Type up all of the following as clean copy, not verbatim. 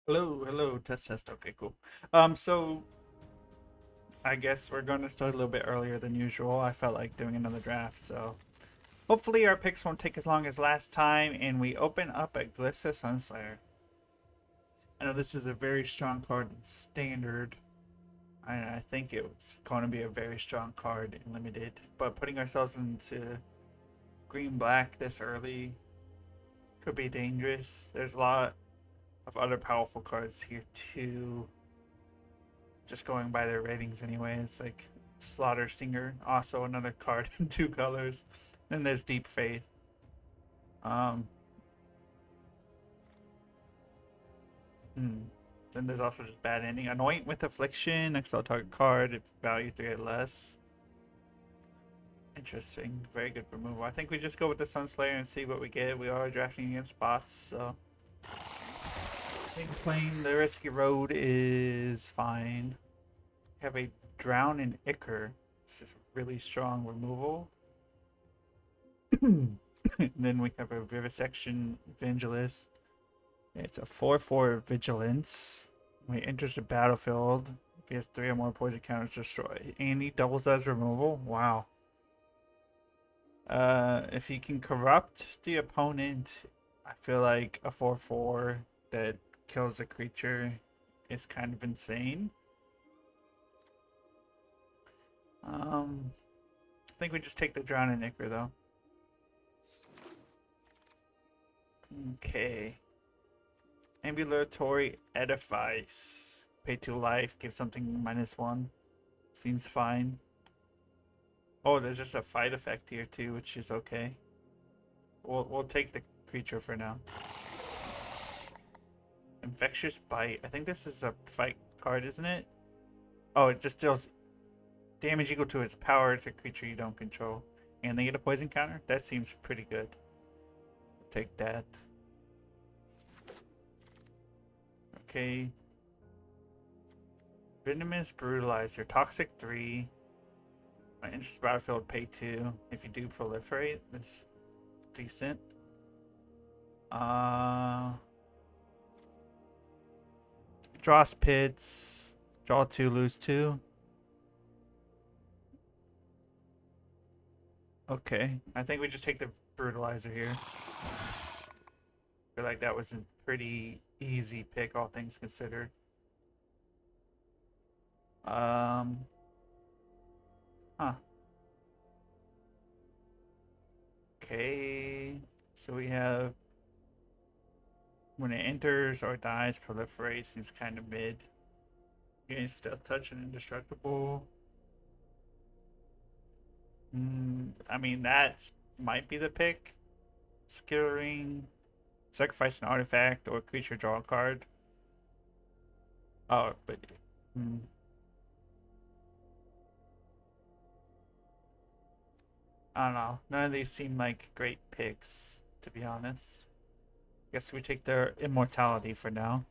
Hello, test. Okay, cool. So I guess we're going to start a little bit earlier than usual. I felt like doing another draft, so hopefully our picks won't take as long as last time, and we open up a Glissa Sunslayer. I know this is a very strong card in Standard. I think it's going to be a very strong card in Limited, but putting ourselves into green-black this early could be dangerous. There's a lot of other powerful cards here too. Just going by their ratings anyway. It's like Slaughter Stinger, also another card in two colors. Then there's Deep Faith. Um, hmm. Then there's also just Bad Ending. Anoint with Affliction, exile target card, if value 3 or less. Interesting. Very good removal. I think we just go with the Sunslayer and see what we get. We are drafting against bots, so I think playing the risky road is fine. We have a Drown in Ichor. This is really strong removal. Then we have a Vivisection Evangelist. It's a 4/4 Vigilance. When he enters the battlefield, if he has 3 or more poison counters, destroy. And he doubles as removal. Wow. If he can corrupt the opponent, I feel like a 4/4 that kills a creature is kind of insane. I think we just take the Drown and Ichor though. Okay. Ambulatory Edifice. Pay 2 life, give something -1. Seems fine. Oh, there's just a fight effect here too, which is okay. We'll take the creature for now. Infectious Bite. I think this is a fight card, isn't it? Oh, it just deals damage equal to its power to a creature you don't control. And they get a poison counter? That seems pretty good. Take that. Okay. Venomous Brutalizer. Toxic 3. Interest battlefield, pay 2. If you do proliferate, that's decent. Dross Pits. Draw 2, lose 2. Okay. I think we just take the Brutalizer here. I feel like that was a pretty easy pick, all things considered. Huh. Okay. So we have when it enters or dies, proliferate seems kind of mid. Gain stealth touch and indestructible. I mean, that might be the pick. Skill ring. Sacrifice an artifact or creature, draw a card. Oh, but. I don't know. None of these seem like great picks, to be honest. Guess we take their immortality for now.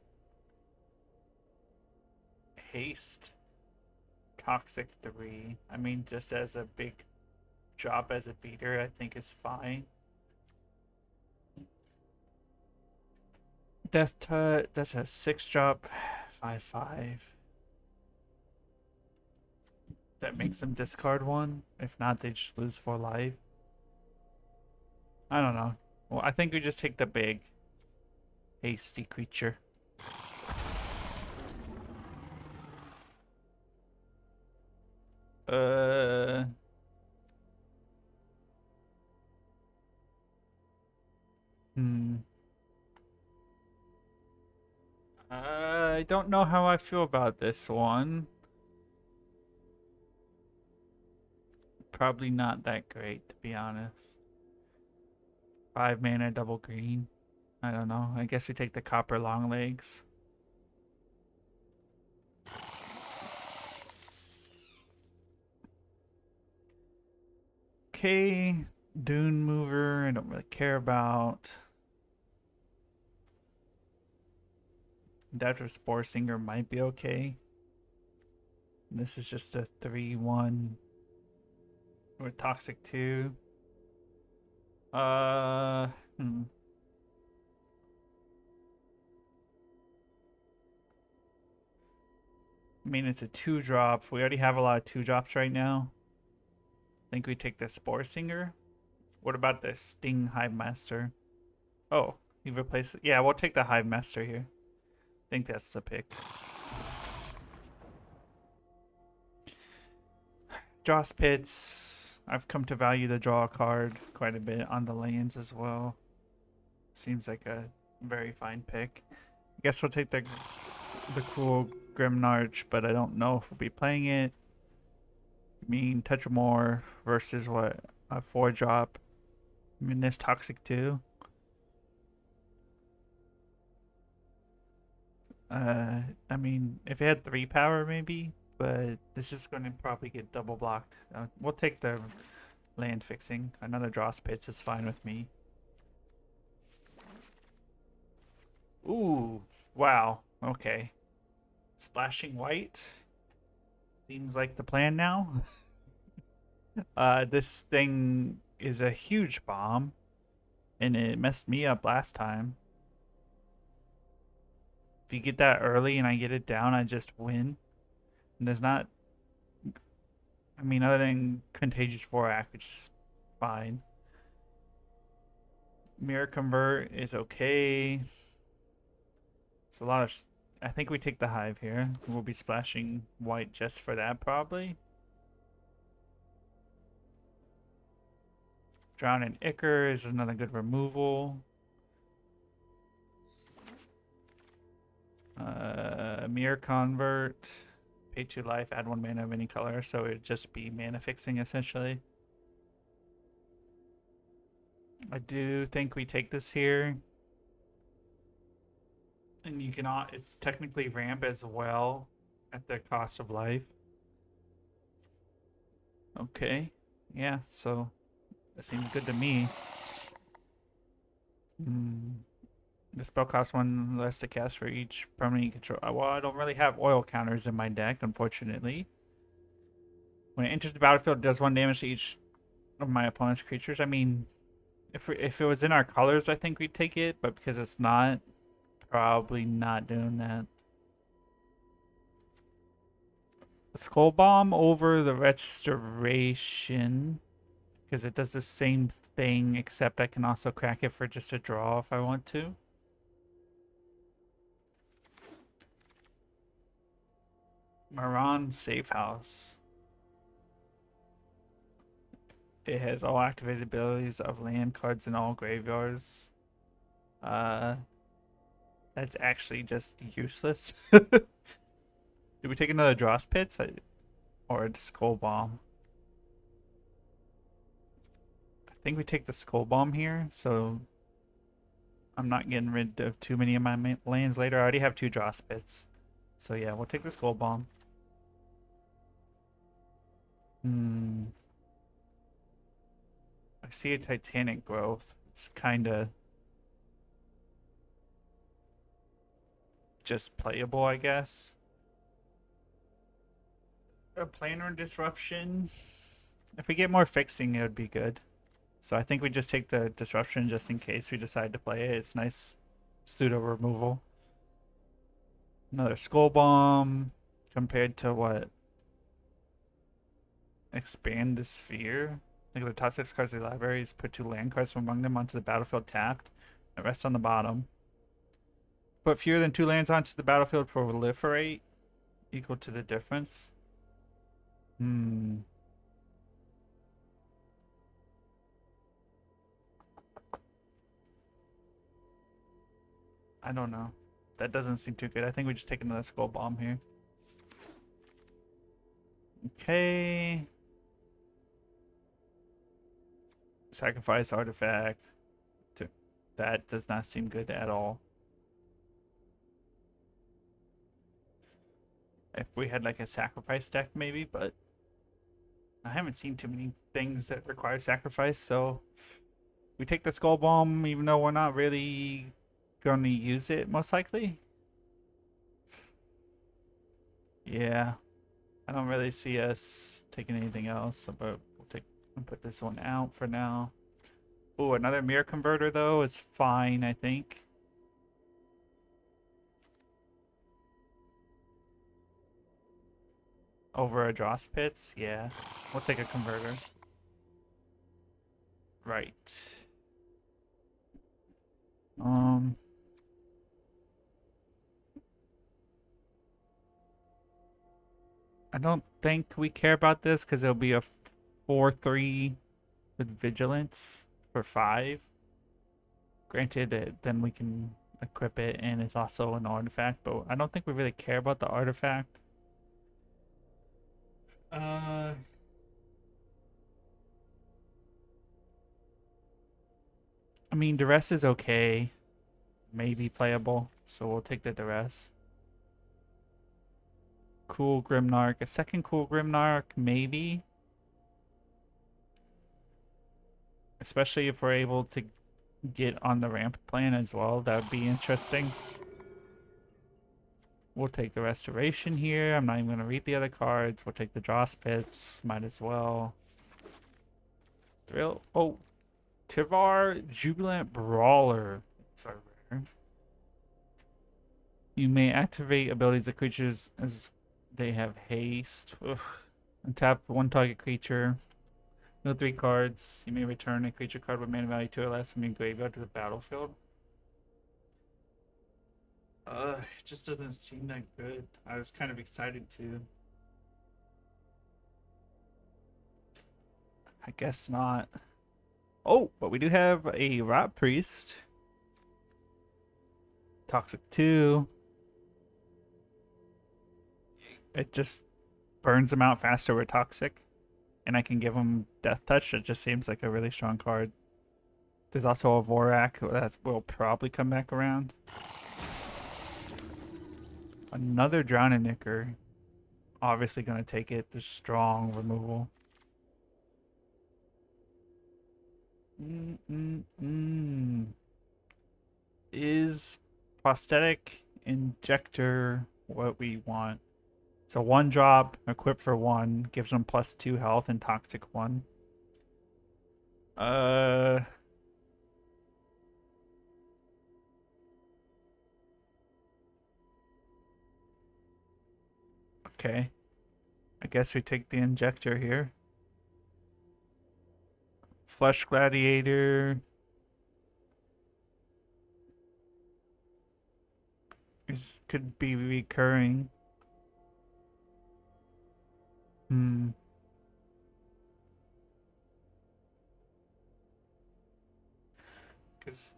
Haste. Toxic 3. I mean, just as a big drop as a beater, I think is fine. Death Touch. That's a 6 drop. 5/5. That makes them discard 1. If not, they just lose 4 life. I don't know. Well, I think we just take the big hasty creature. Uh. Hmm. I don't know how I feel about this one. Probably not that great, to be honest. 5 mana, double green. I don't know. I guess we take the copper long legs. Okay. Dune Mover, I don't really care about. Adaptive Spore Singer might be okay. This is just a 3/1 with Toxic 2. Uh, hmm. I mean, it's a 2-drop. We already have a lot of 2-drops right now. I think we take the Spore Singer. What about the Sting Hive Master? Oh, you replace it. Yeah, we'll take the Hive Master here. I think that's the pick. Dross Pits. I've come to value the draw card quite a bit on the lands as well. Seems like a very fine pick. I guess we'll take the cool Grimnarch, but I don't know if we'll be playing it. I mean, Touch More versus what? A 4-drop. I mean, this Toxic too. I mean, if it had 3 power, maybe, but this is going to probably get double blocked. We'll take the land fixing. Another Dross Pits is fine with me. Ooh, wow. Okay. Splashing white seems like the plan now. This thing is a huge bomb, and it messed me up last time. If you get that early and I get it down, I just win. And there's not, I mean, other than Contagious Vorak, which is fine. Mirror Convert is okay. It's a lot of, I think we take the Hive here. We'll be splashing white just for that, probably. Drown in Ichor is another good removal. Mirror Convert. Pay 2 life, add 1 mana of any color, so it'd just be mana fixing essentially. I do think we take this here. And you cannot, it's technically ramp as well at the cost of life. Okay. Yeah, so that seems good to me. The spell costs 1 less to cast for each permanent you control. Well, I don't really have oil counters in my deck, unfortunately. When it enters the battlefield, it does 1 damage to each of my opponent's creatures. I mean, if it was in our colors, I think we'd take it, but because it's not, probably not doing that. Skull Bomb over the Restoration, because it does the same thing, except I can also crack it for just a draw if I want to. Maran Safe House. It has all activated abilities of land cards in all graveyards. That's actually just useless. Do we take another Dross Pits or a Skull Bomb? I think we take the Skull Bomb here, so I'm not getting rid of too many of my lands later. I already have 2 Dross Pits. So yeah, we'll take the Skull Bomb. I see a Titanic Growth. It's kind of just playable, I guess. A Planar Disruption. If we get more fixing, it would be good. So I think we just take the Disruption just in case we decide to play it. It's nice pseudo removal. Another Skull Bomb compared to what? Expand the Sphere. Look at the top 6 cards of the libraries. Put 2 land cards from among them onto the battlefield tapped. And rest on the bottom. Put fewer than 2 lands onto the battlefield, proliferate. Equal to the difference. I don't know. That doesn't seem too good. I think we just take another Skull Bomb here. Okay. Sacrifice artifact. That does not seem good at all. If we had like a sacrifice deck maybe, but I haven't seen too many things that require sacrifice, so we take the Skull Bomb even though we're not really going to use it most likely. Yeah. I don't really see us taking anything else, but we'll put this one out for now. Oh, another Mirror Converter though is fine, I think. over a Dross Pits? Yeah. We'll take a converter. Right. I don't think we care about this because it'll be a 4-3 with Vigilance for 5. Granted, then we can equip it and it's also an artifact, but I don't think we really care about the artifact. I mean, Duress is okay. Maybe playable, so we'll take the Duress. Cool Grimnark. A second cool Grimnark, maybe. Especially if we're able to get on the ramp plan as well. That would be interesting. We'll take the Restoration here. I'm not even going to read the other cards. We'll take the Dross Pits. Might as well. Thrill. Oh, Tivar Jubilant Brawler. It's our rare. You may activate abilities of creatures as they have haste. Ugh. And tap one target creature. No 3 cards. You may return a creature card with mana value 2 or less from your graveyard to the battlefield. It just doesn't seem that good. I was kind of excited to. I guess not. Oh, but we do have a Rot Priest. Toxic 2. It just burns them out faster with Toxic. And I can give him Death Touch. It just seems like a really strong card. There's also a Vorak that will probably come back around. Another Drowning Nicker. Obviously going to take it. There's strong removal. Is Prosthetic Injector what we want? It's a 1-drop, equip for 1, gives them +2 health and Toxic 1. Okay. I guess we take the Injector here. Flesh Gladiator. Could be recurring. Because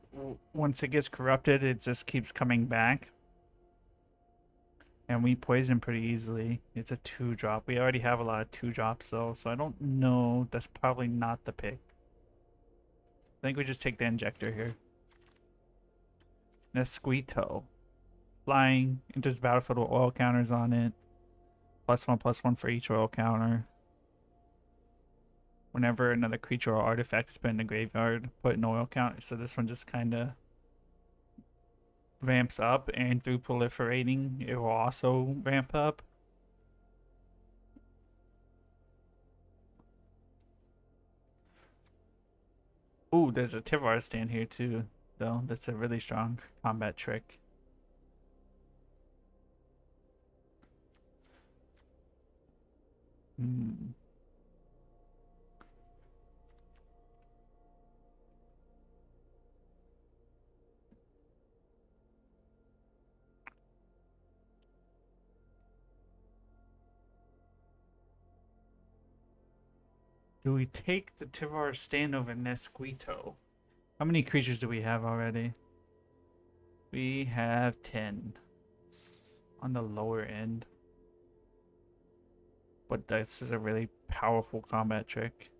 once it gets corrupted, it just keeps coming back. And we poison pretty easily. It's a 2-drop. We already have a lot of 2-drops though, so I don't know. That's probably not the pick. I think we just take the Injector here. Nesquito. Flying, enters the battlefield with oil counters on it. +1/+1 for each oil counter. Whenever another creature or artifact is put in the graveyard, put an oil counter. So this one just kind of ramps up, and through proliferating, it will also ramp up. Ooh, there's a Tivar stand here too, though. That's a really strong combat trick. Do we take the Tivar stand over Nesquito? How many creatures do we have already? We have 10. It's on the lower end. But this is a really powerful combat trick.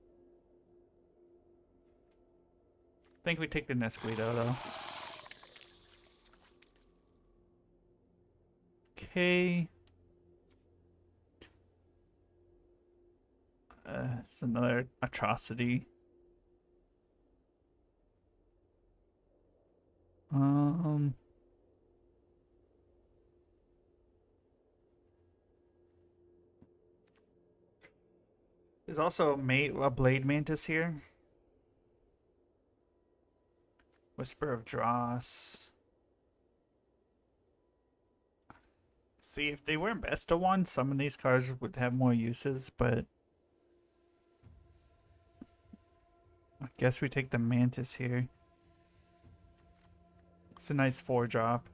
I think we take the Nesquito though. Okay. It's another atrocity. There's also a Blade Mantis here. Whisper of Dross. See, if they weren't best of one, some of these cards would have more uses, but I guess we take the Mantis here. It's a nice 4-drop.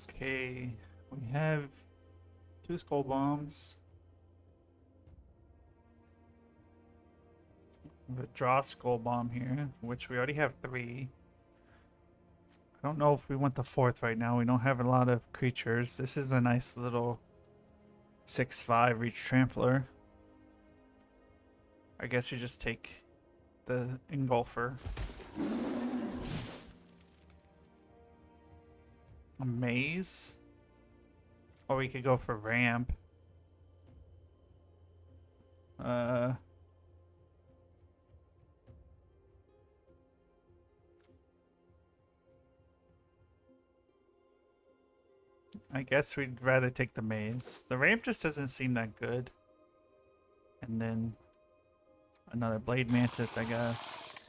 Okay, we have 2 Skull Bombs. We draw Skull Bomb here, which we already have 3. I don't know if we want the 4th right now. We don't have a lot of creatures. This is a nice little 6/5 reach trampler. I guess we just take the Engulfer. A Maze? Or we could go for Ramp. I guess we'd rather take the Maze. The Ramp just doesn't seem that good. And then another Blade Mantis, I guess.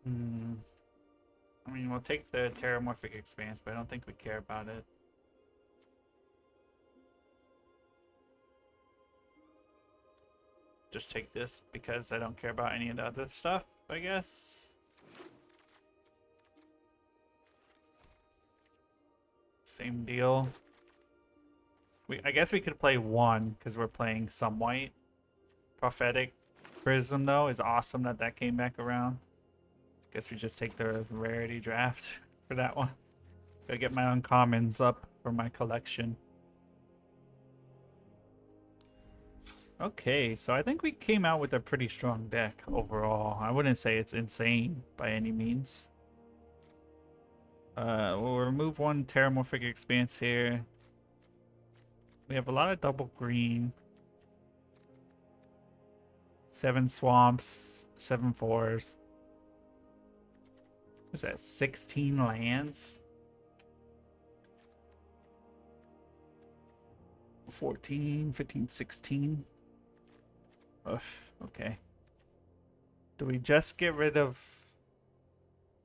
I mean, we'll take the Terramorphic Expanse, but I don't think we care about it. Just take this because I don't care about any of the other stuff, I guess. Same deal. I guess we could play 1 because we're playing some white. Prophetic Prism, though, is awesome that came back around. Guess we just take the rarity draft for that one. Gotta get my uncommons up for my collection. Okay, so I think we came out with a pretty strong deck overall. I wouldn't say it's insane by any means. We'll remove 1 Terramorphic Expanse here. We have a lot of double green. 7 swamps, 7 4s. What's that, 16 lands? 14, 15, 16. Ugh, okay. Do we just get rid of...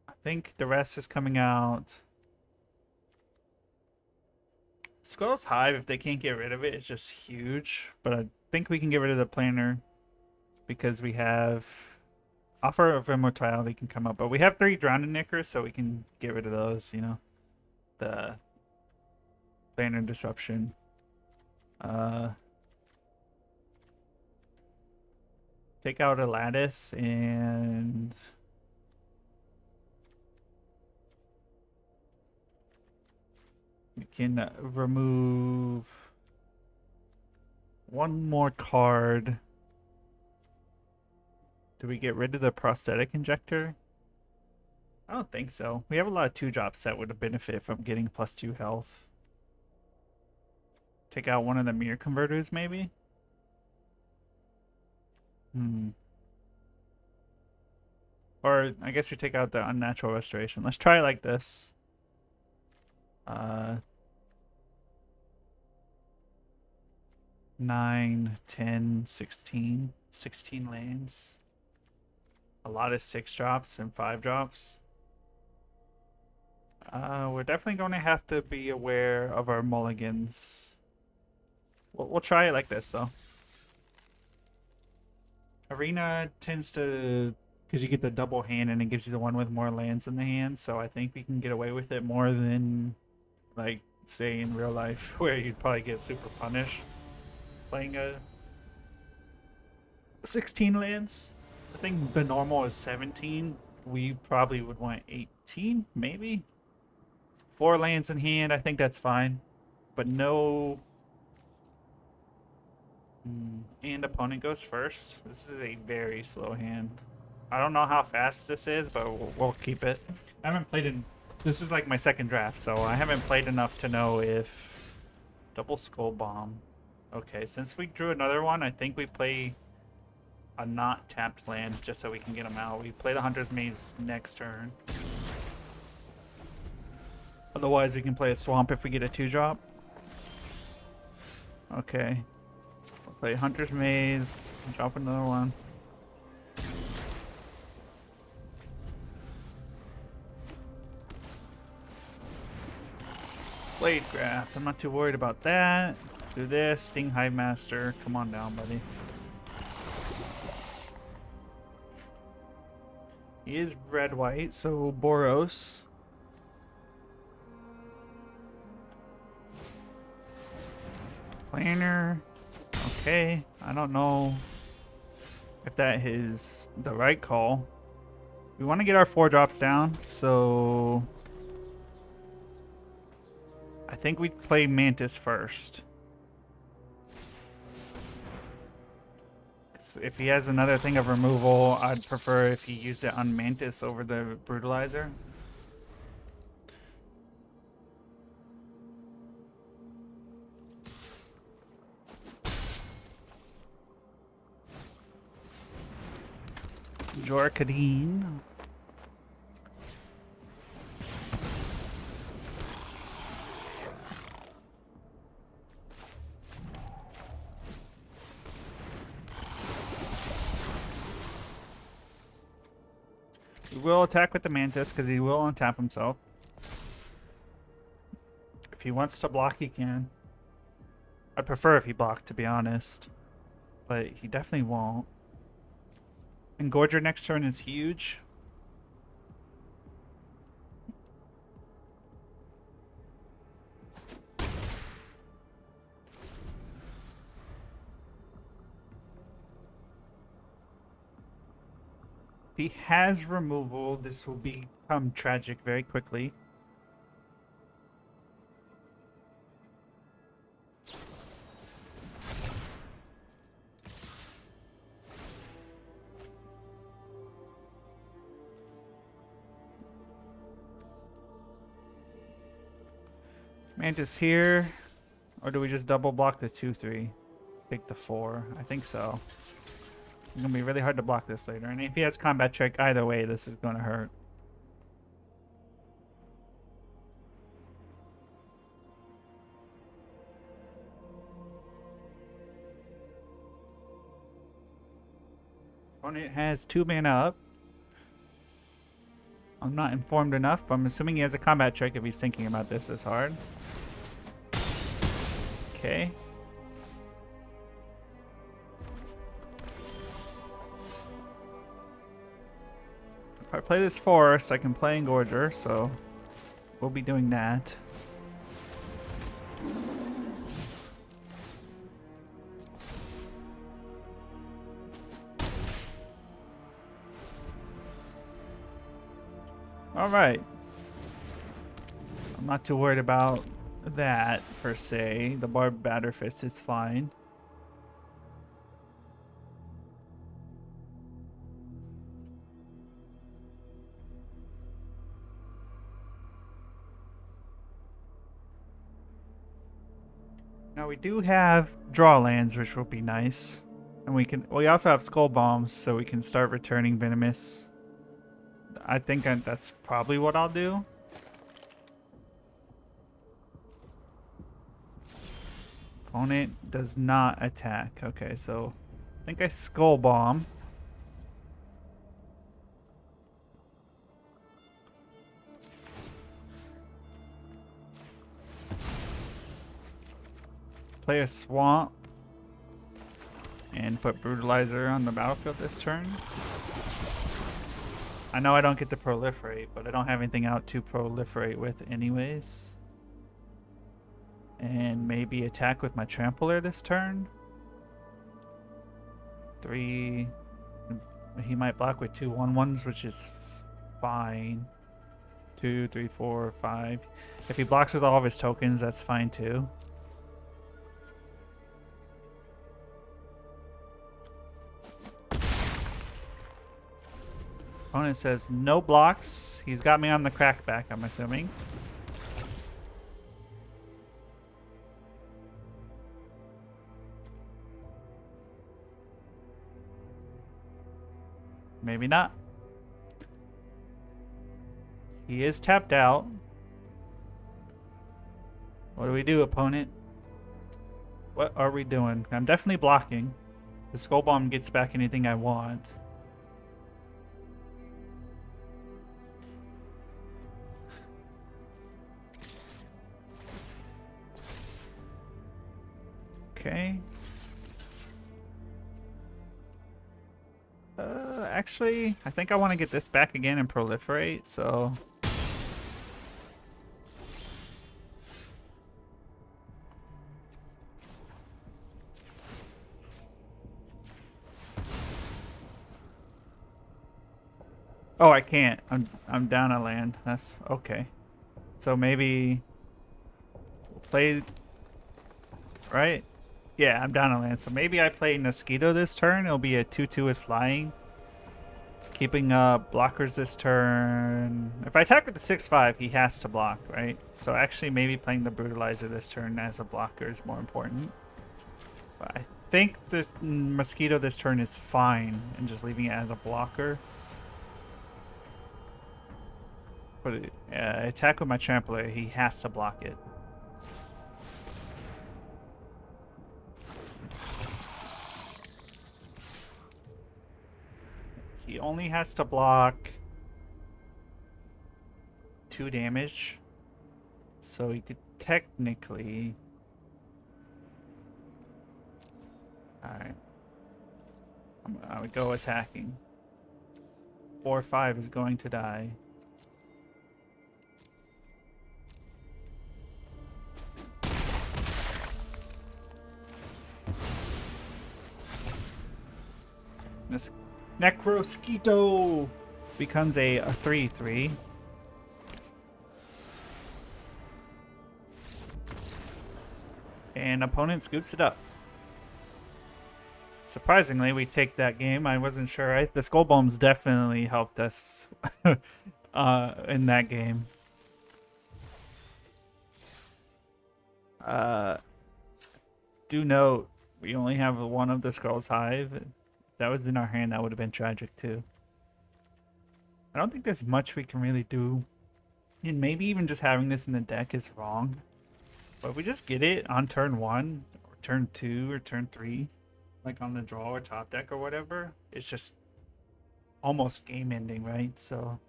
I think the rest is coming out. Skull's Hive, if they can't get rid of it, it's just huge. But I think we can get rid of the planner because we have Offer of Immortality can come up. But we have 3 Drowning Knickers, so we can get rid of those, you know. The Planner Disruption. Take out a Lattice and... we can remove 1 more card. Do we get rid of the Prosthetic Injector? I don't think so. We have a lot of 2-drops that would benefit from getting +2 health. Take out 1 of the Mirror Converters, maybe? Or I guess we take out the Unnatural Restoration. Let's try it like this. 9, 10, 16. 16 lanes. A lot of 6-drops and 5-drops. We're definitely going to have to be aware of our mulligans. We'll try it like this, though. Arena tends to... because you get the double hand and it gives you the one with more lands in the hand, so I think we can get away with it more than, like, say in real life, where you'd probably get super punished playing a 16 lands. I think the normal is 17. We probably would want 18, maybe? 4 lands in hand, I think that's fine. But no... and opponent goes first. This is a very slow hand. I don't know how fast this is, but we'll keep it. I haven't played in... this is like my 2nd draft, so I haven't played enough to know if... Double Skull Bomb. Okay, since we drew another one, I think we play a not tapped land just so we can get them out. We play the Hunter's Maze next turn. Otherwise, we can play a Swamp if we get a 2-drop. Okay. We'll play Hunter's Maze. Drop another one. Blade Graft. I'm not too worried about that. Do this. Sting Hive Master. Come on down, buddy. He is red-white, so Boros. Planer. Okay. I don't know if that is the right call. We want to get our 4-drops down, so I think we'd play Mantis first. If he has another thing of removal, I'd prefer if he used it on Mantis over the Brutalizer. Jorkadine. We will attack with the Mantis because he will untap himself. If he wants to block, he can. I'd prefer if he blocked, to be honest. But he definitely won't. Engorger next turn is huge. If he has removal, this will become tragic very quickly. Mantis here. Or do we just double block the 2-3? Take the 4. I think so. It's going to be really hard to block this later. And if he has combat trick, either way, this is going to hurt. Opponent has 2 mana up. I'm not informed enough, but I'm assuming he has a combat trick if he's thinking about this hard. Okay. If I play this forest, I can play Engorger, so we'll be doing that. Alright. I'm not too worried about that, per se. The Barbed Batterfist is fine. Now we do have draw lands, which will be nice. And we also have Skull Bombs, so we can start returning Venomous. I think that's probably what I'll do. Opponent does not attack. Okay, so I think I Skull Bomb. Play a Swamp. And put Brutalizer on the battlefield this turn. I know I don't get to proliferate, but I don't have anything out to proliferate with anyways. And maybe attack with my Trampler this turn. 3. He might block with 2 1/1s, which is fine. 2, 3, 4, 5. If he blocks with all of his tokens, that's fine too. Opponent says no blocks. He's got me on the crackback, I'm assuming. Maybe not. He is tapped out. What do we do, opponent? What are we doing? I'm definitely blocking. The Skull Bomb gets back anything I want. Okay. Actually, I think I want to get this back again and proliferate, so... Oh, I can't. I'm down a land. That's okay. So maybe play right? Yeah, I'm down a land. So maybe I play Mosquito this turn. It'll be a 2/2 with flying. Keeping blockers this turn. If I attack with the 6/5, he has to block, right? So actually maybe playing the Brutalizer this turn as a blocker is more important. But I think the Mosquito this turn is fine and just leaving it as a blocker. But attack with my Trampler, he has to block it. He only has to block 2 damage. So he could technically... Alright. I would go attacking. 4/5 is going to die. This Necrosquito becomes a 3/3. And opponent scoops it up. Surprisingly, we take that game. I wasn't sure, right? The Skull Bombs definitely helped us in that game. Do note, we only have one of the Skull's Hive. If that was in our hand, that would have been tragic too. I don't think there's much we can really do. And maybe even just having this in the deck is wrong. But if we just get it on turn 1, or turn 2, or turn 3, like on the draw or top deck or whatever, it's just almost game ending, right? So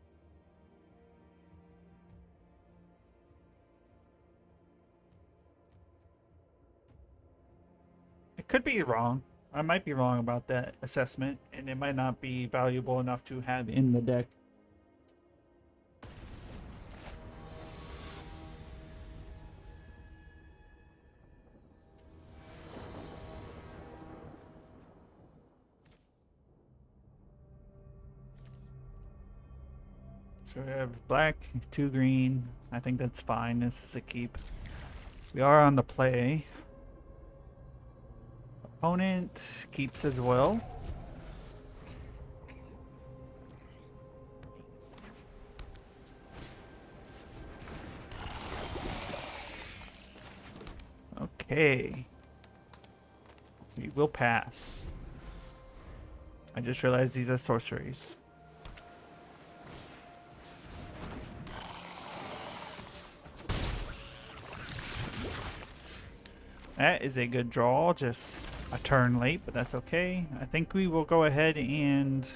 it could be wrong. I might be wrong about that assessment, and it might not be valuable enough to have in the deck. So we have black, 2 green. I think that's fine. This is a keep. We are on the play. Opponent keeps as well. Okay. We will pass. I just realized these are sorceries. That is a good draw, just a turn late, but that's okay. I think we will go ahead and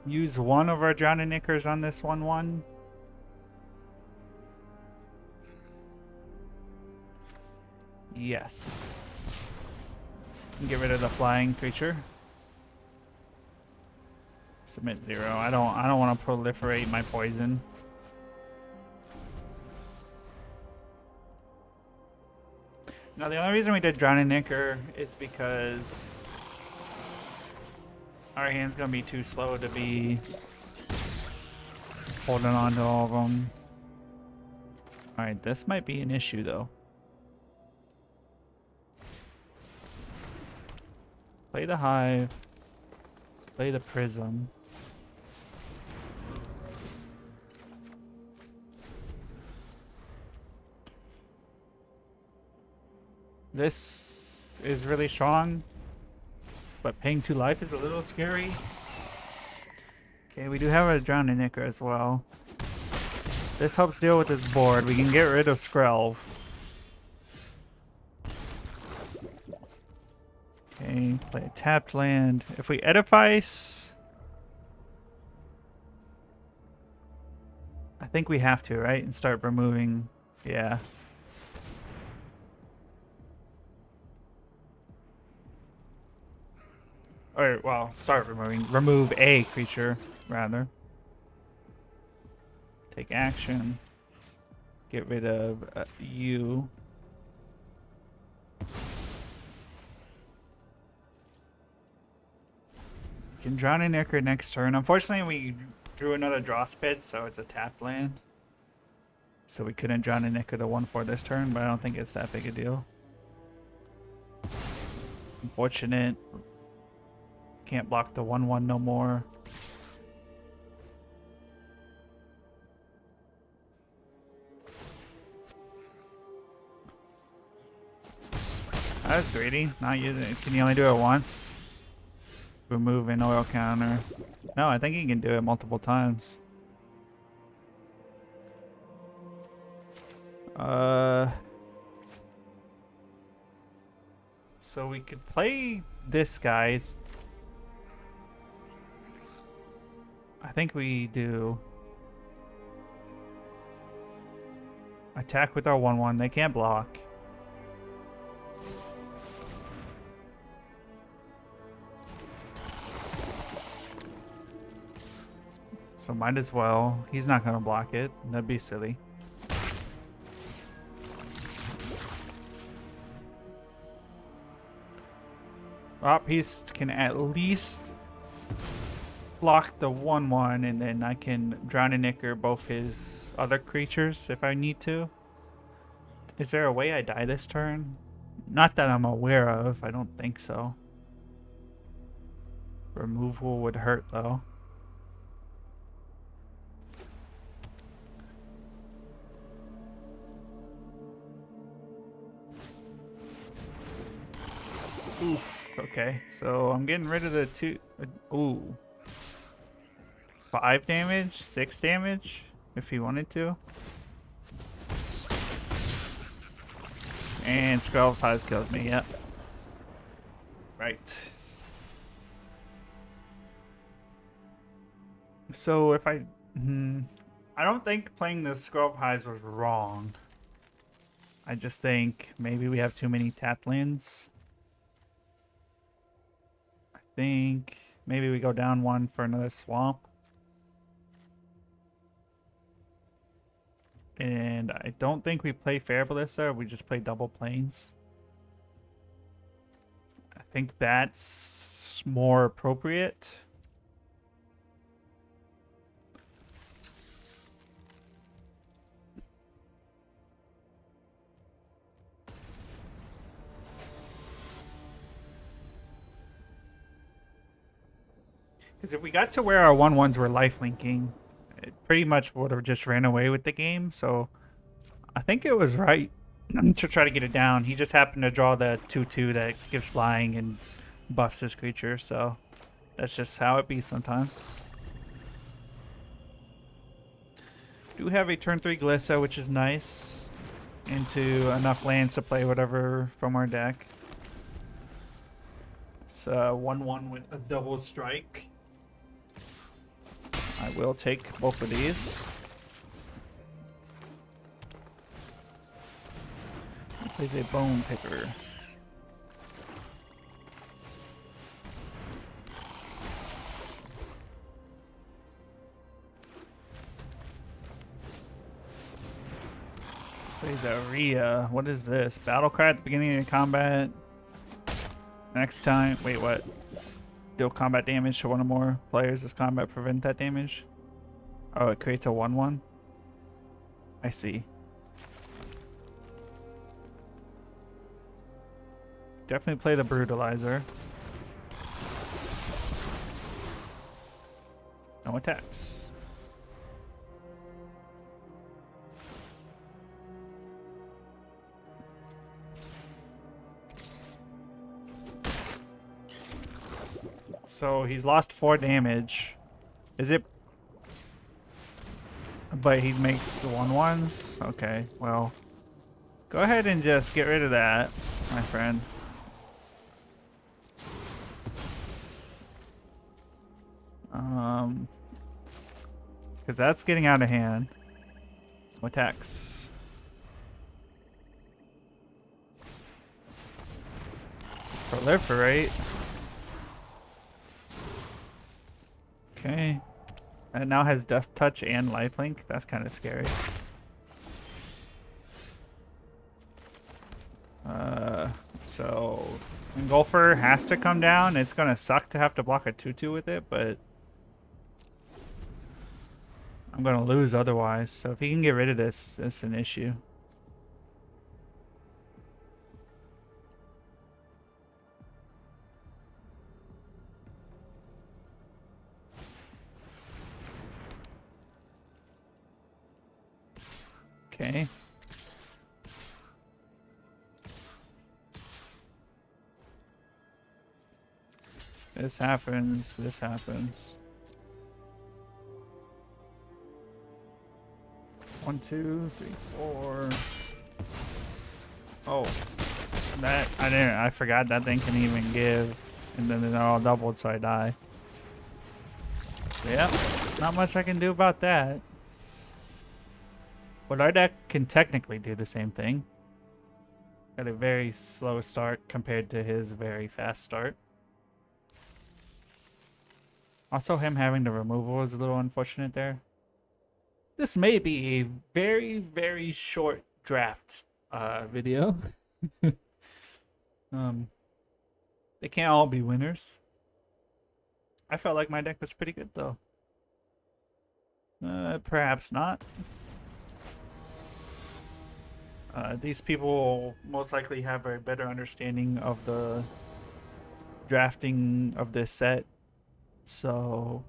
use one of our Drowning Knickers on this 1/1. Yes. Get rid of the flying creature. Submit 0. I don't want to proliferate my poison. Now the only reason we did Drowning Knicker is because our hand's gonna be too slow to be holding on to all of them. Alright, this might be an issue though. Play the Hive. Play the Prism. This is really strong, but paying 2 life is a little scary. Okay, we do have a Drowning Knicker as well. This helps deal with this board. We can get rid of Skrelv. Okay, play a tapped land. If we Edifice... I think we have to, right? And start removing... Yeah. Or, well, start removing. Remove a creature, rather. Take action. Get rid of you. Can drown in Ichor next turn. Unfortunately, we drew another draw spit, so it's a tap land. So we couldn't drown in Ichor the 1/4 this turn, but I don't think it's that big a deal. Unfortunate. Can't block the 1/1 no more. That was greedy. Not using it. Can you only do it once? Remove an oil counter. No, I think you can do it multiple times. So we could play this guy. I think we do. Attack with our 1/1. They can't block. So might as well. He's not going to block it. That'd be silly. Oh, he can at least block the 1/1, and then I can drown and Ichor both his other creatures if I need to. Is there a way I die this turn? Not that I'm aware of. I don't think so. Removal would hurt, though. Oof. Okay, so I'm getting rid of the 2. Ooh. 5 damage? 6 damage? If he wanted to. And Skrell's Hive kills me, yep. Right. So if I don't think playing the Skrell Hives was wrong. I just think maybe we have too many tapped lands. I think maybe we go down 1 for another swamp. And I don't think we play Fair Ballista, we just play double planes. I think that's more appropriate. Because if we got to where our 1/1s were lifelinking, it pretty much would have just ran away with the game. So I think it was right to try to get it down. He just happened to draw the 2/2 that gives flying and buffs his creature. So that's just how it be sometimes. Do have a turn 3 Glissa, which is nice. Into enough lands to play whatever from our deck. It's 1/1 with a double strike. I will take both of these. He plays a Bone Picker. Plays a Rhea. What is this? Battle cry at the beginning of combat. Next time. Wait, what? Deal combat damage to one or more players. Does combat prevent that damage? Oh, it creates a 1/1? I see. Definitely play the Brutalizer. No attacks. So he's lost 4 damage. Is it? But he makes the 1/1s? Okay, well. Go ahead and just get rid of that, my friend. Because that's getting out of hand. No attacks. Proliferate. Okay. It now has Death Touch and Lifelink. That's kind of scary. So Engulfer has to come down. It's gonna suck to have to block a 2/2 with it, but I'm gonna lose otherwise. So if he can get rid of this, it's an issue. Okay. This happens. This happens. 1, 2, 3, 4. Oh, that I didn't. I forgot that thing can even give, and then they're all doubled, so I die. So yeah, not much I can do about that. But our deck can technically do the same thing. Got a very slow start compared to his very fast start. Also, him having the removal is a little unfortunate there. This may be a very, very short draft video. They can't all be winners. I felt like my deck was pretty good, though. Perhaps not. These people most likely have a better understanding of the drafting of this set, so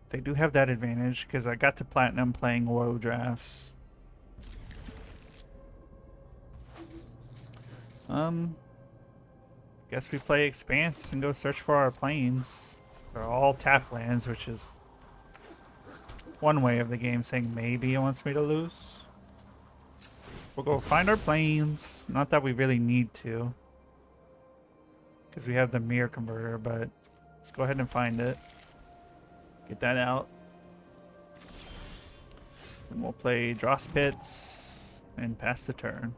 they do have that advantage because I got to platinum playing low drafts. Guess we play Expanse and go search for our planes. They're all tap lands, which is one way of the game saying maybe it wants me to lose. We'll go find our planes. Not that we really need to, because we have the mirror converter, but let's go ahead and find it. Get that out. And we'll play draw spits and pass the turn.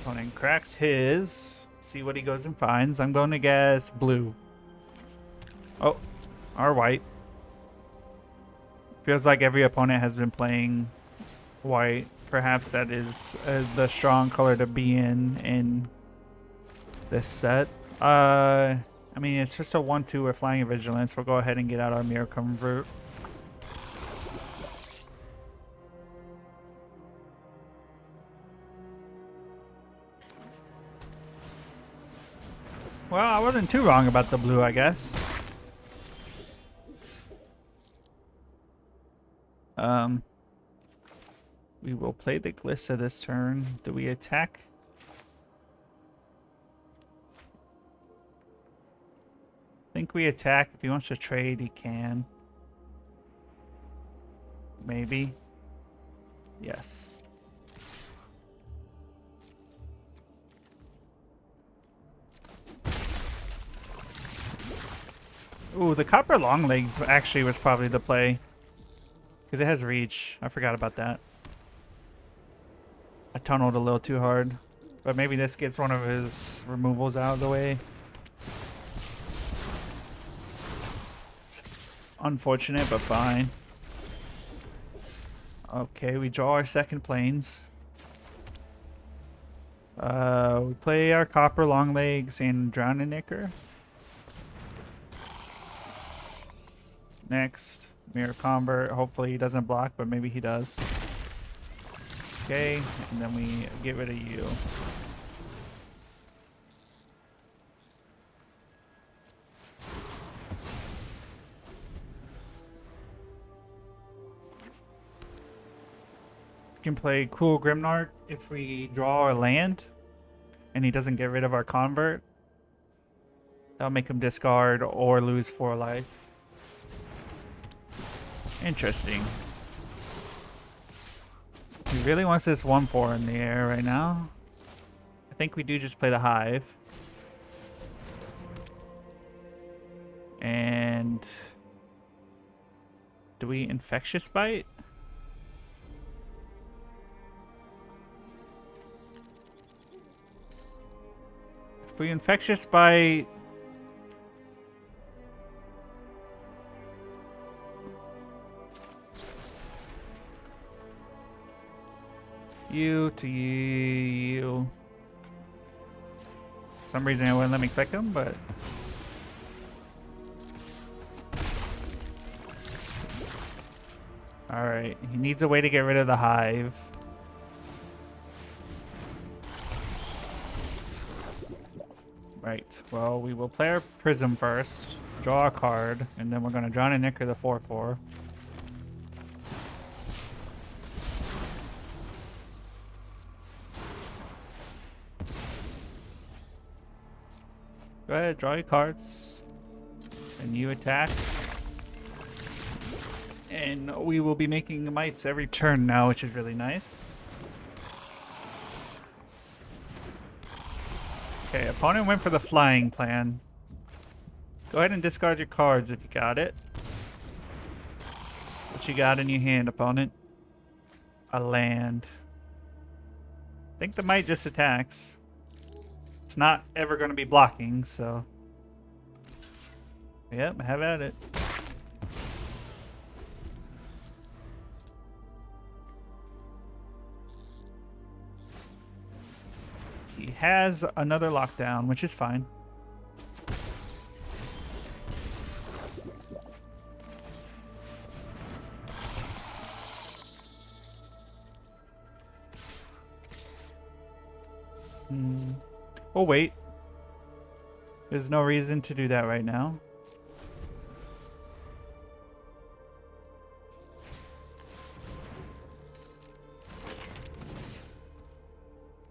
Opponent cracks his. See what he goes and finds. I'm going to guess blue. Oh, or white. Feels like every opponent has been playing white. Perhaps that is the strong color to be in this set. I mean, it's just a 1/2 with Flying and Vigilance. We'll go ahead and get out our Mirror Convert. Well, I wasn't too wrong about the blue, I guess. We will play the Glissa this turn. Do we attack? I think we attack. If he wants to trade, he can. Maybe. Yes. Ooh, the Copper Longlegs actually was probably the play. Because it has reach. I forgot about that. I tunneled a little too hard. But maybe this gets one of his removals out of the way. It's unfortunate, but fine. Okay, we draw our second planes. We play our Copper Longlegs and Drowning Nicker. Next, Mirror Convert. Hopefully he doesn't block, but maybe he does. Okay, and then we get rid of you. We can play Cool Grimnark if we draw our land and he doesn't get rid of our convert. That'll make him discard or lose 4 life. Interesting. He really wants this 1/4 in the air right now. I think we do just play the Hive. And do we Infectious Bite? If we infectious by... You to you. For some reason it wouldn't let me click him, but... Alright, he needs a way to get rid of the hive. Right, well, we will play our Prism first, draw a card, and then we're going to draw and Nicker the 4/4. Go ahead, draw your cards, and you attack. And we will be making mites every turn now, which is really nice. Okay, opponent went for the flying plan. Go ahead and discard your cards if you got it. What you got in your hand, opponent? A land. I think the mite just attacks. It's not ever going to be blocking, so... Yep, have at it. He has another lockdown, which is fine. Oh, wait. There's no reason to do that right now.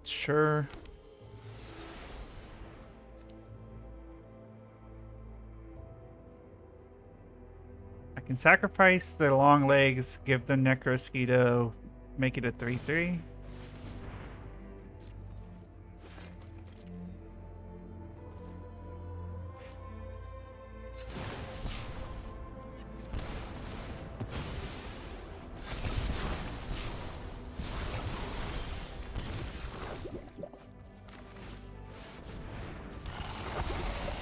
Sure. I can sacrifice the long legs, give the Necrosquito, make it a 3/3.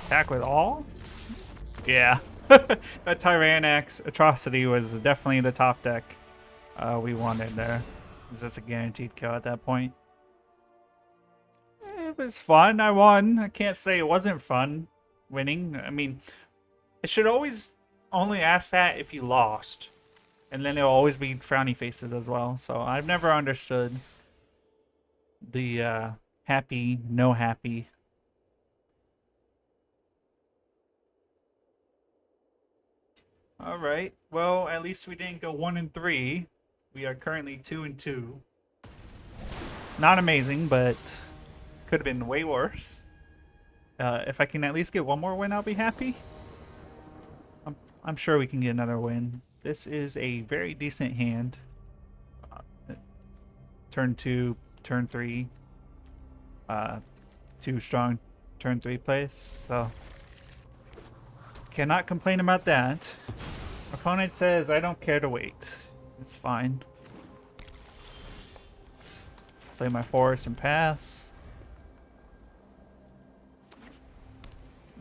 Attack with all? Yeah. That Tyrannax Atrocity was definitely the top deck we wanted there. Is this a guaranteed kill at that point? It was fun. I won. I can't say it wasn't fun winning. I mean, it should always only ask that if you lost. And then there'll always be frowny faces as well. So I've never understood the happy, no happy. All right. Well, at least we didn't go 1-3. We are currently 2-2. Not amazing, but could have been way worse. If I can at least get one more win, I'll be happy. I'm sure we can get another win. This is a very decent hand. Turn 2, turn 3. 2 strong turn 3 plays. So cannot complain about that. Opponent says, I don't care to wait. It's fine. Play my forest and pass.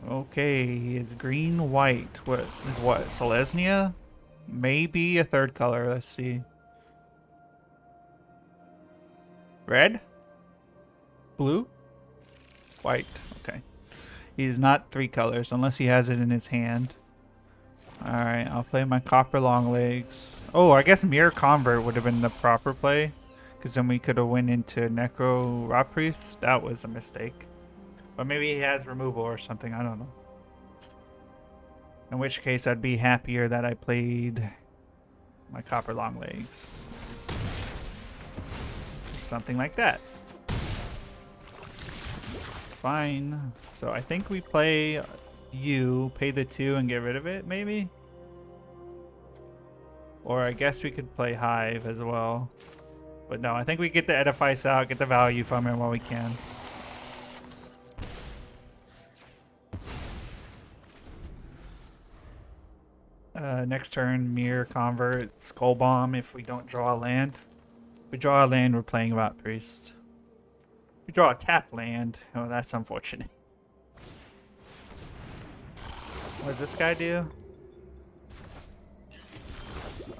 Okay, he is green, white. What is what? Selesnya? Maybe a third color. Let's see. Red? Blue? White. Okay. He's not 3 colors unless he has it in his hand. Alright, I'll play my copper long legs. Oh, I guess Mirror Convert would have been the proper play. Because then we could have went into Necro Rot Priest. That was a mistake. But maybe he has removal or something. I don't know. In which case, I'd be happier that I played my copper long legs. Something like that. It's fine. So I think we play you, pay the 2 and get rid of it, maybe? Or I guess we could play Hive as well. But no, I think we get the Edifice out, get the value from it while we can. Next turn, Mirror Convert, Skull Bomb if we don't draw a land. If we draw a land, we're playing Rot Priest. If we draw a tap land, oh, that's unfortunate. What does this guy do?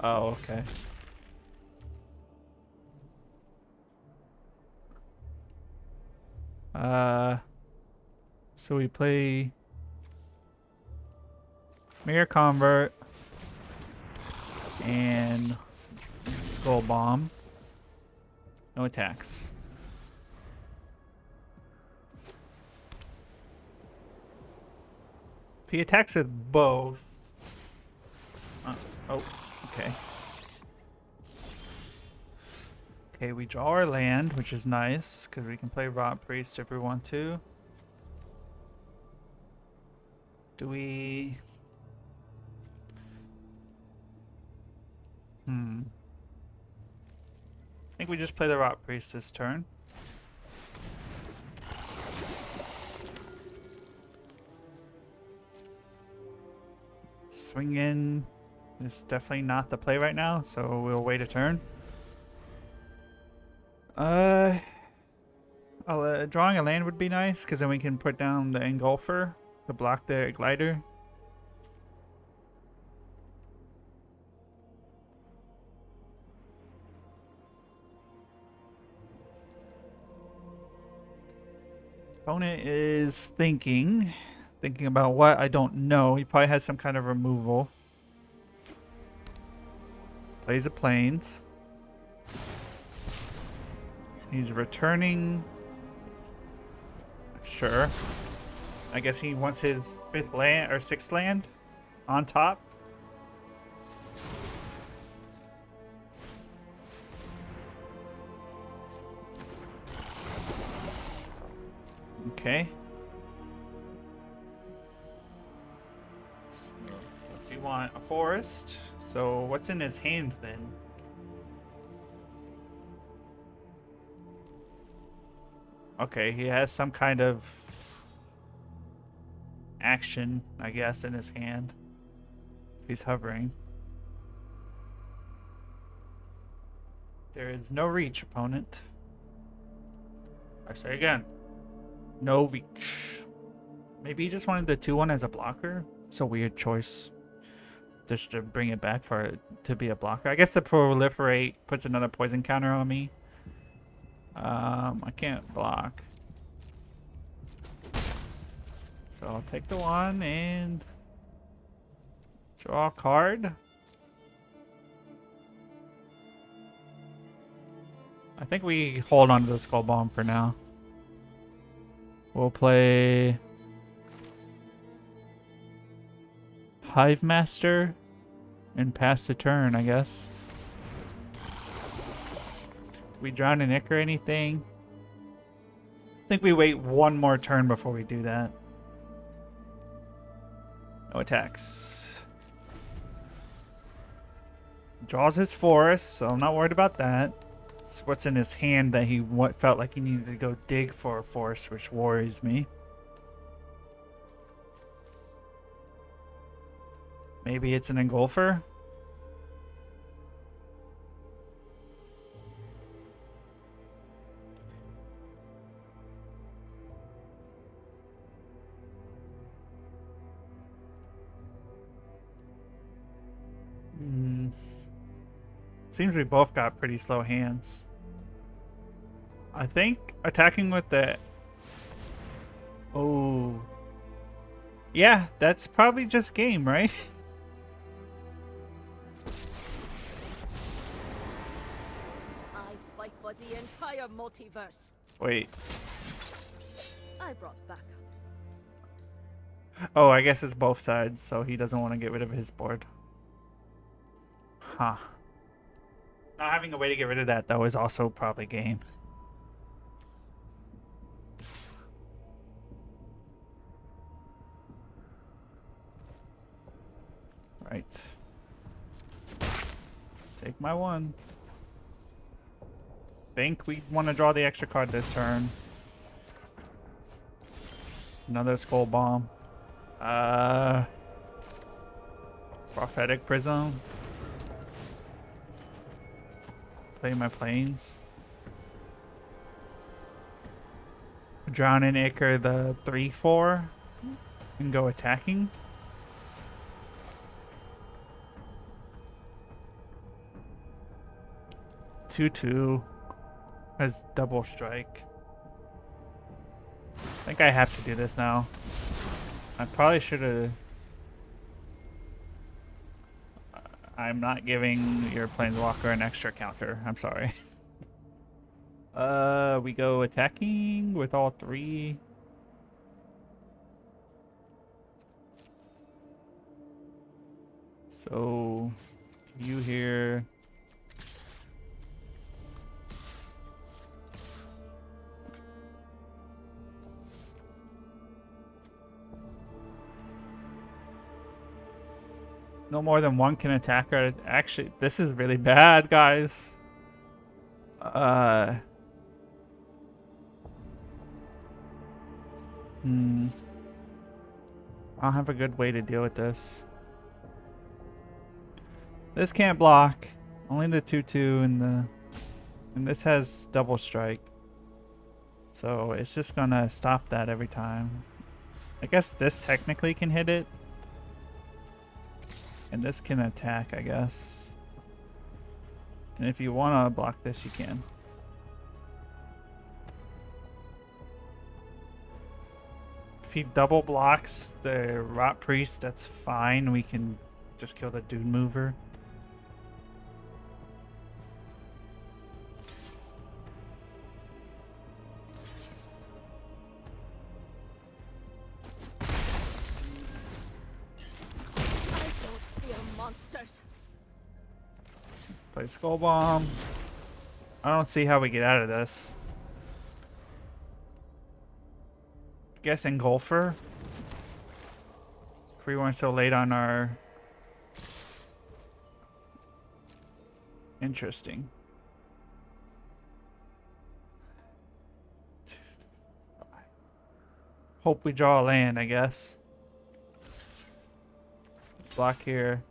Oh, okay. So we play Mirror Convert and Skull Bomb. No attacks. If he attacks with both... oh, okay. Okay, we draw our land, which is nice, because we can play Rot Priest if we want to. Do we... I think we just play the Rot Priest this turn. Swing in is definitely not the play right now, so we'll wait a turn. Drawing a land would be nice, because then we can put down the Engulfer to block the Glider. Opponent is thinking about what, I don't know. He probably has some kind of removal. Plays a Plains. He's returning. Sure. I guess he wants his 5th land or 6th land on top. Okay. So, what's he want? A forest. So what's in his hand then? Okay, he has some kind of action, I guess, in his hand. If he's hovering. There is no reach, opponent. I say again. No reach. Maybe he just wanted the 2/1 as a blocker? It's a weird choice. Just to bring it back for it to be a blocker. I guess the proliferate puts another poison counter on me. I can't block. So I'll take the 1 and draw a card. I think we hold on to the Skull Bomb for now. We'll play Hive Master and pass the turn, I guess. We drown an Ick or anything? I think we wait one more turn before we do that. No attacks. Draws his forest, so I'm not worried about that. It's what's in his hand that he felt like he needed to go dig for a forest, which worries me. Maybe it's an Engulfer? Seems we both got pretty slow hands. I think attacking with the... Oh. Yeah, that's probably just game, right? I fight for the entire multiverse. Wait. I brought backup. Oh, I guess it's both sides, so he doesn't want to get rid of his board. Huh. Not having a way to get rid of that, though, is also probably game. Right. Take my 1. Think we want to draw the extra card this turn. Another Skull Bomb. Prophetic Prism. Play my Plains. Drown in Ick or the 3/4 and go attacking. 2/2 has double strike. I think I have to do this now. I probably should have. I'm not giving your planeswalker an extra counter. I'm sorry. We go attacking with all three. So you here. No more than one can attack her. Actually, this is really bad, guys. I don't have a good way to deal with this. This can't block. Only the 2/2 and this has double strike. So it's just gonna stop that every time. I guess this technically can hit it. And this can attack, I guess. And if you wanna block this, you can. If he double blocks the Rot Priest, that's fine. We can just kill the Dune Mover. I don't fear monsters. Play Skull Bomb. I don't see how we get out of this. Guess Engulfer. If we weren't so late on our... Interesting. Hope we draw a land, I guess. Block here.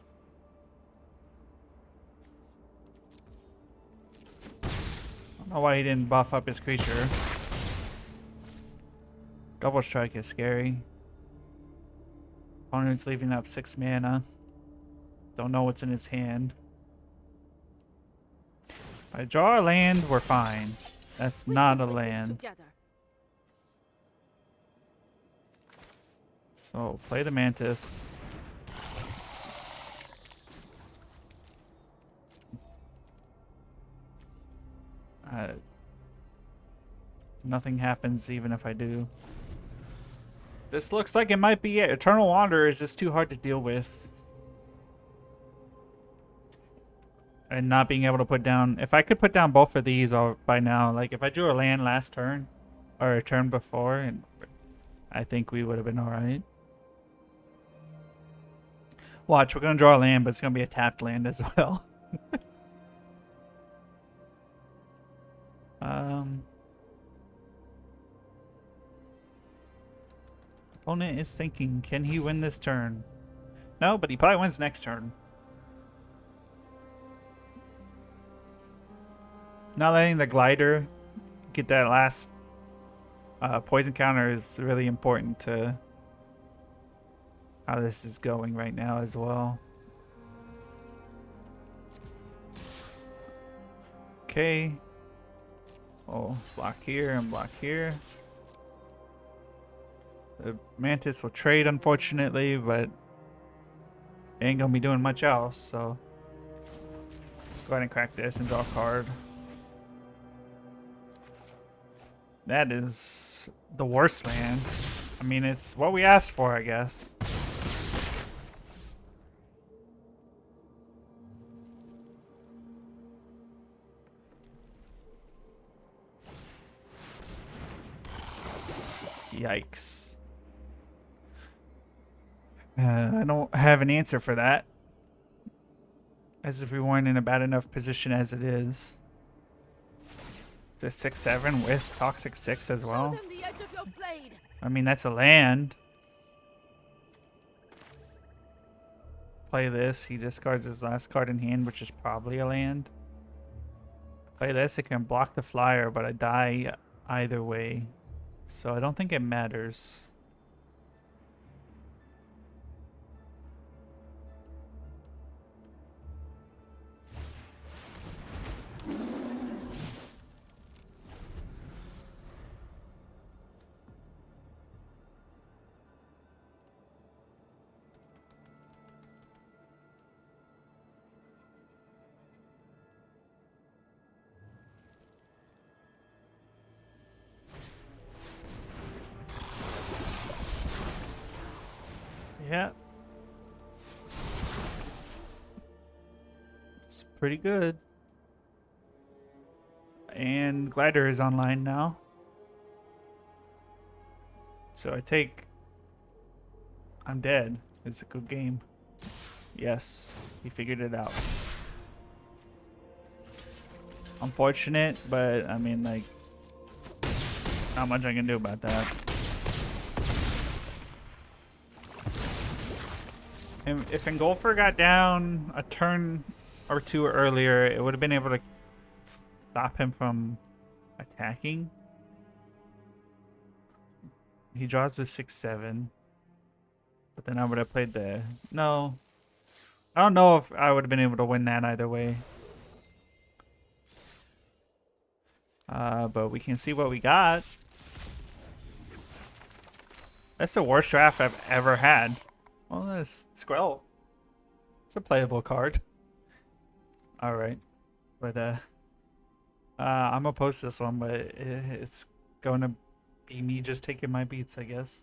I don't know why he didn't buff up his creature. Double strike is scary. Opponent's leaving up 6 mana. Don't know what's in his hand. If I draw a land, we're fine. That's not a land. So play the Mantis. Nothing happens even if I do. This looks like it might be it. Eternal Wanderer is just too hard to deal with. And not being able to put down... If I could put down both of these by now, like if I drew a land last turn, or a turn before, and I think we would have been alright. Watch, we're going to draw a land, but it's going to be a tapped land as well. Opponent is thinking, can he win this turn? No, but he probably wins next turn. Not letting the glider get that last poison counter is really important to how this is going right now as well. Okay. Oh, block here and block here. The Mantis will trade, unfortunately, but ain't gonna be doing much else, so go ahead and crack this and draw a card. That is the worst land. I mean, it's what we asked for, I guess. Yikes. I don't have an answer for that. As if we weren't in a bad enough position as it is. It's a 6/7 with Toxic 6 as well. I mean, that's a land. Play this. He discards his last card in hand, which is probably a land. Play this. It can block the flyer, but I die either way. So I don't think it matters. Yeah. It's pretty good. And Glider is online now. So I take... I'm dead. It's a good game. Yes, he figured it out. Unfortunate, but I mean, like, not much I can do about that. And if Engulfer got down a turn or two earlier, it would have been able to stop him from attacking. He draws the 6/7. But then I would have played the... No. I don't know if I would have been able to win that either way. But we can see what we got. That's the worst draft I've ever had. Well, that's Squirrel. It's a playable card. Alright. But, I'm gonna post this one, but it's gonna be me just taking my beats, I guess.